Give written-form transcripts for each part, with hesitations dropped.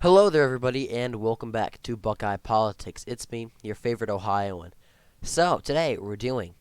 Hello there, everybody, and welcome back to Buckeye Politics. It's me, your favorite Ohioan. So, today we're doing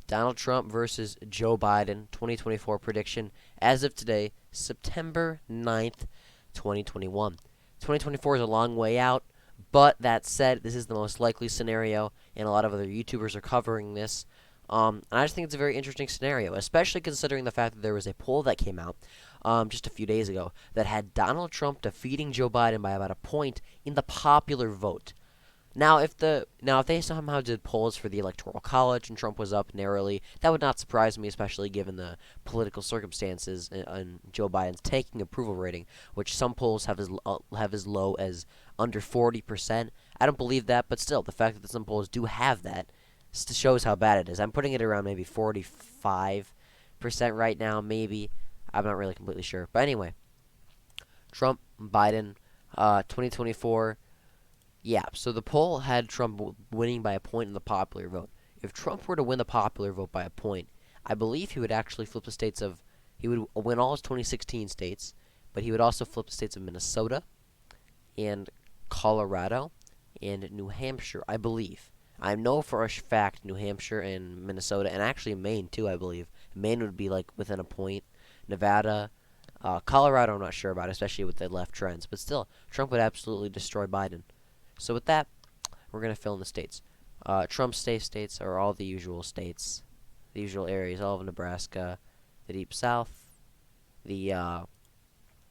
Donald Trump versus Joe Biden 2024 prediction as of today, September 9th, 2021. 2024 is a long way out, but that said, this is the most likely scenario, and a lot of other YouTubers are covering this. And I just think it's a very interesting scenario, especially considering the fact that there was a poll that came out just a few days ago that had Donald Trump defeating Joe Biden by about a point in the popular vote. Now if they somehow did polls for the Electoral College and Trump was up narrowly, that would not surprise me, especially given the political circumstances and Joe Biden's taking approval rating, which some polls have as low as under 40%. I don't believe that, but still, the fact that some polls do have that shows how bad it is. I'm putting it around maybe 45% right now, maybe. I'm not really completely sure. But anyway, Trump, Biden, 2024. Yeah, so the poll had Trump winning by a point in the popular vote. If Trump were to win the popular vote by a point, I believe he would actually flip the states of. He would win all his 2016 states, but he would also flip the states of Minnesota and Colorado and New Hampshire, I believe. I know for a fact New Hampshire and Minnesota, and actually Maine too, I believe. Maine would be like within a point. Nevada, Colorado, I'm not sure about, especially with the left trends. But still, Trump would absolutely destroy Biden. So with that, we're going to fill in the states. Trump's states are all the usual states, the usual areas, all of Nebraska, the Deep South, the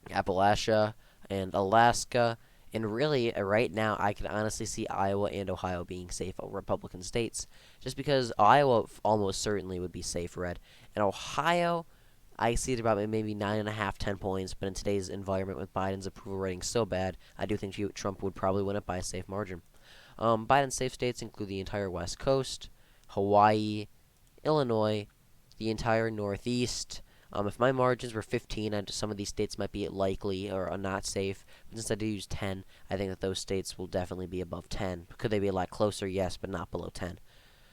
Appalachia, and Alaska. And really, right now, I can honestly see Iowa and Ohio being safe Republican states, just because Iowa almost certainly would be safe red. And Ohio, I see it about maybe 9.5, 10 points, but in today's environment with Biden's approval rating so bad, I do think Trump would probably win it by a safe margin. Biden's safe states include the entire West Coast, Hawaii, Illinois, the entire Northeast. If my margins were 15, some of these states might be likely or not safe. But since I do use 10, I think that those states will definitely be above 10. Could they be a lot closer? Yes, but not below 10.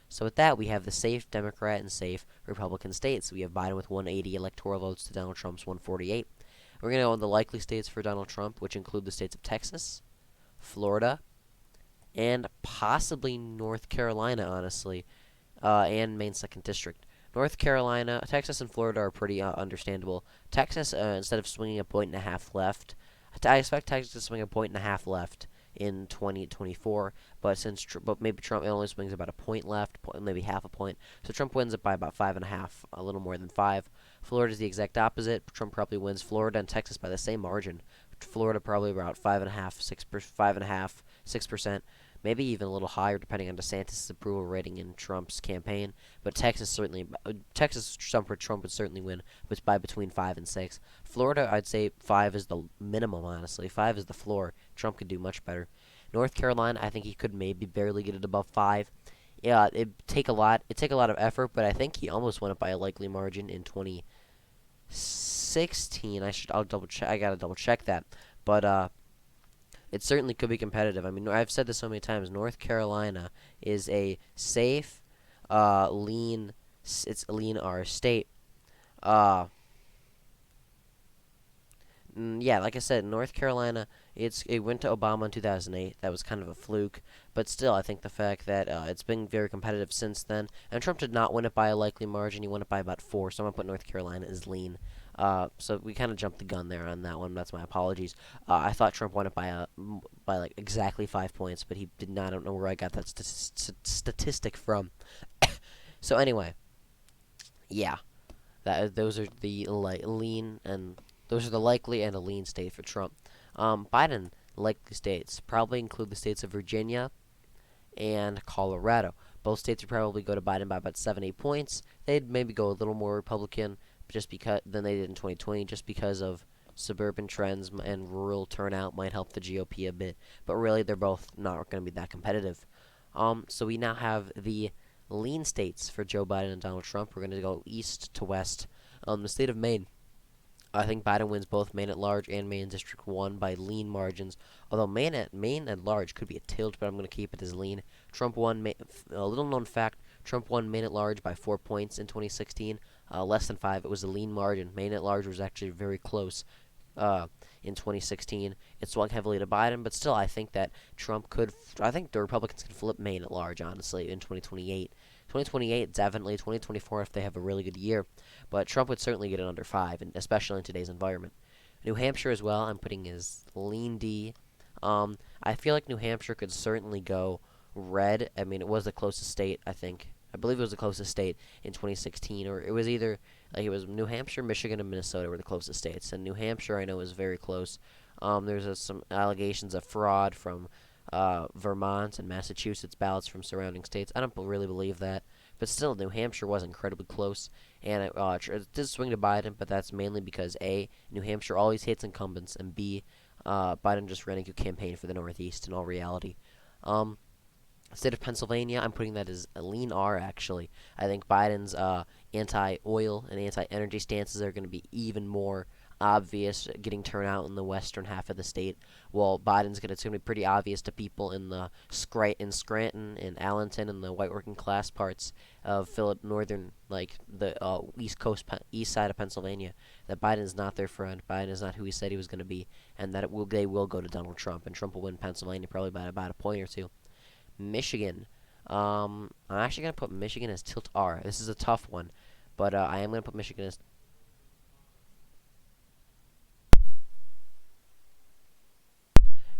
So with that, we have the safe Democrat and safe Republican states. We have Biden with 180 electoral votes to Donald Trump's 148. We're going to go on the likely states for Donald Trump, which include the states of Texas, Florida, and possibly North Carolina, honestly, and Maine 2nd District. North Carolina, Texas, and Florida are pretty understandable. Texas, instead of swinging a point and a half left, I expect Texas to swing a point and a half left in 2024, but maybe Trump only swings about a point left, maybe half a point. So Trump wins it by about 5.5, a little more than 5. Florida is the exact opposite. Trump probably wins Florida and Texas by the same margin. Florida probably about 5.5, 6%, maybe even a little higher depending on DeSantis' approval rating in Trump's campaign. But Trump would certainly win, but by between 5 and 6. Florida, I'd say 5 is the minimum. Honestly, 5 is the floor. Trump could do much better. North Carolina, I think he could maybe barely get it above 5. Yeah, it'd take a lot of effort, but I think he almost won it by a likely margin in 2016. I'll double check. I gotta double check that, but it certainly could be competitive. I mean, I've said this so many times. North Carolina is a safe, lean. It's a lean R state. Uh, yeah, like I said, North Carolina. It went to Obama in 2008. That was kind of a fluke, but still, I think the fact that it's been very competitive since then. And Trump did not win it by a likely margin. He won it by about 4. So I'm gonna put North Carolina as lean. So we kind of jumped the gun there on that one. That's my apologies. I thought Trump won it by like exactly 5 points, but he did not. I don't know where I got that statistic from. So anyway, yeah, those are the lean and those are the likely and the lean state for Trump. Biden likely states probably include the states of Virginia and Colorado. Both states would probably go to Biden by about 7-8 points. They'd maybe go a little more Republican just because than they did in 2020, just because of suburban trends and rural turnout might help the GOP a bit. But really, they're both not going to be that competitive. So we now have the lean states for Joe Biden and Donald Trump. We're going to go east to west. The state of Maine. I think Biden wins both Maine at large and Maine District 1 by lean margins. Although Maine at large could be a tilt, but I'm going to keep it as lean. Trump won, a little known fact, Trump won Maine at large by 4 points in 2016. Less than 5. It was a lean margin. Maine at large was actually very close. in 2016. It swung heavily to Biden, but still, I think that Trump could. I think the Republicans could flip Maine at large, honestly, in 2028. 2028, definitely. 2024, if they have a really good year. But Trump would certainly get it under 5, and especially in today's environment. New Hampshire as well, I'm putting as lean D. I feel like New Hampshire could certainly go red. I mean, it was the closest state, I think. I believe it was the closest state in 2016, or it was either like it was New Hampshire, Michigan, and Minnesota were the closest states. And New Hampshire, I know, is very close. There's some allegations of fraud from Vermont and Massachusetts ballots from surrounding states. I don't really believe that, but still, New Hampshire was incredibly close, and it did swing to Biden, but that's mainly because A, New Hampshire always hates incumbents, and B, Biden just ran a good campaign for the Northeast in all reality. Um, State of Pennsylvania, I'm putting that as a lean R, actually. I think Biden's anti-oil and anti-energy stances are going to be even more obvious getting turnout in the western half of the state, while Biden's going to be pretty obvious to people in the Scranton, in Allenton, and the white working class parts of northern, like the east coast, east side of Pennsylvania, that Biden is not their friend. Biden is not who he said he was going to be, and that they will go to Donald Trump, and Trump will win Pennsylvania probably by about a point or two. Michigan. I'm actually going to put Michigan as tilt R. This is a tough one, but I am going to put Michigan as...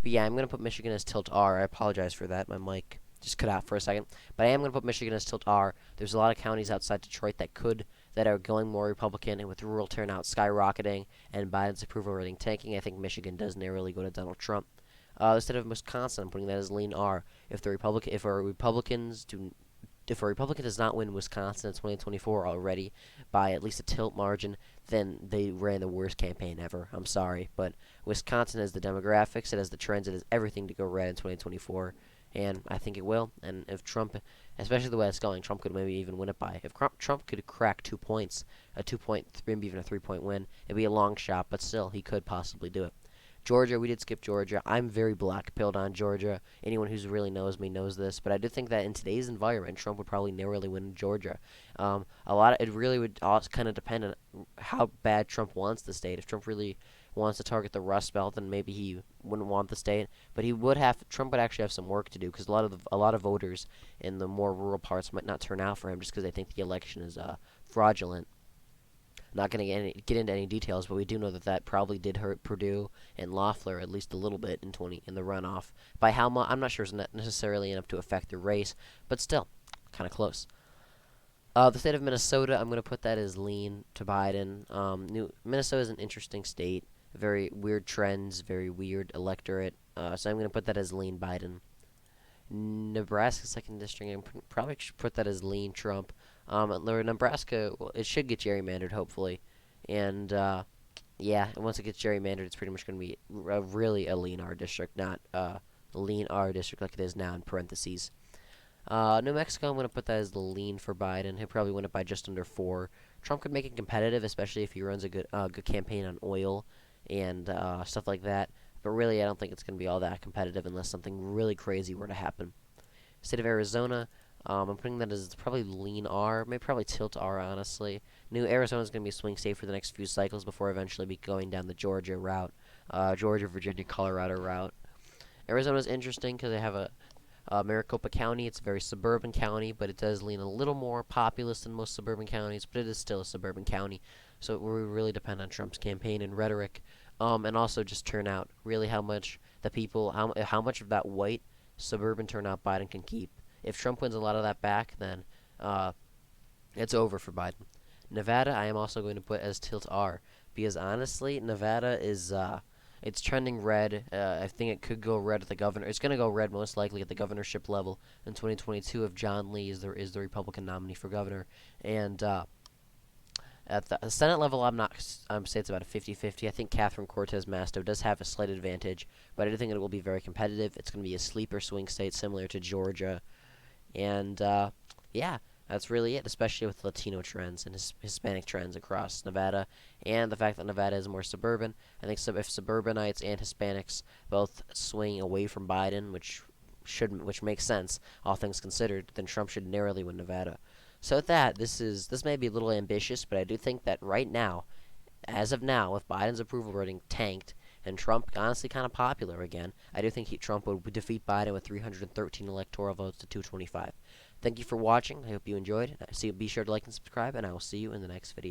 But yeah, I'm going to put Michigan as tilt R. I apologize for that. My mic just cut out for a second. But I am going to put Michigan as tilt R. There's a lot of counties outside Detroit that are going more Republican, and with rural turnout skyrocketing and Biden's approval rating tanking, I think Michigan does narrowly go to Donald Trump. The state of Wisconsin, I'm putting that as lean R. If a Republican does not win Wisconsin in 2024 already by at least a tilt margin, then they ran the worst campaign ever. I'm sorry, but Wisconsin has the demographics, it has the trends, it has everything to go red in 2024, and I think it will. And if Trump, especially the way it's going, Trump could maybe even win it by. If Trump could crack 2 points, a 2-point, maybe even a 3-point win, it'd be a long shot, but still, he could possibly do it. Georgia, we did skip Georgia. I'm very black-pilled on Georgia. Anyone who really knows me knows this, but I do think that in today's environment, Trump would probably narrowly win Georgia. It really would also kind of depend on how bad Trump wants the state. If Trump really wants to target the Rust Belt, then maybe he wouldn't want the state. But Trump would actually have some work to do because a lot of voters in the more rural parts might not turn out for him just because they think the election is fraudulent. Not going to get into any details, but we do know that probably did hurt Purdue and Loeffler at least a little bit in the runoff. By how much, I'm not sure it's not necessarily enough to affect the race, but still, kind of close. The state of Minnesota, I'm going to put that as lean to Biden. Minnesota is an interesting state, very weird trends, very weird electorate, so I'm going to put that as lean Biden. Nebraska, 2nd District, I probably should put that as lean Trump. Nebraska, well, it should get gerrymandered, hopefully. And, yeah, and once it gets gerrymandered, it's pretty much going to be really a lean R district, not a lean R district like it is now in parentheses. New Mexico, I'm going to put that as the lean for Biden. He'll probably win it by just under 4. Trump could make it competitive, especially if he runs a good campaign on oil and stuff like that. But really, I don't think it's going to be all that competitive unless something really crazy were to happen. State of Arizona, I'm putting that as probably lean R, maybe probably tilt R, honestly. New Arizona is going to be a swing state for the next few cycles before eventually be going down the Georgia route, Georgia, Virginia, Colorado route. Arizona is interesting because they have a Maricopa County. It's a very suburban county, but it does lean a little more populous than most suburban counties, but it is still a suburban county. So it will really depend on Trump's campaign and rhetoric, and also just turnout. Really, how much how much of that white suburban turnout Biden can keep. If Trump wins a lot of that back, then it's over for Biden. Nevada, I am also going to put as tilt R because honestly, Nevada is it's trending red. I think it could go red at the governor. It's going to go red most likely at the governorship level in 2022 if John Lee is the Republican nominee for governor. And at the Senate level, I'm say it's about a 50-50. I think Catherine Cortez Masto does have a slight advantage, but I do think it will be very competitive. It's going to be a sleeper swing state similar to Georgia. And, yeah, that's really it, especially with Latino trends and Hispanic trends across Nevada. And the fact that Nevada is more suburban. I think if suburbanites and Hispanics both swing away from Biden, which makes sense, all things considered, then Trump should narrowly win Nevada. So with that, this may be a little ambitious, but I do think that right now, as of now, with Biden's approval rating tanked, and Trump honestly kind of popular again. I do think Trump would defeat Biden with 313 electoral votes to 225. Thank you for watching. I hope you enjoyed. Be sure to like and subscribe, and I will see you in the next video.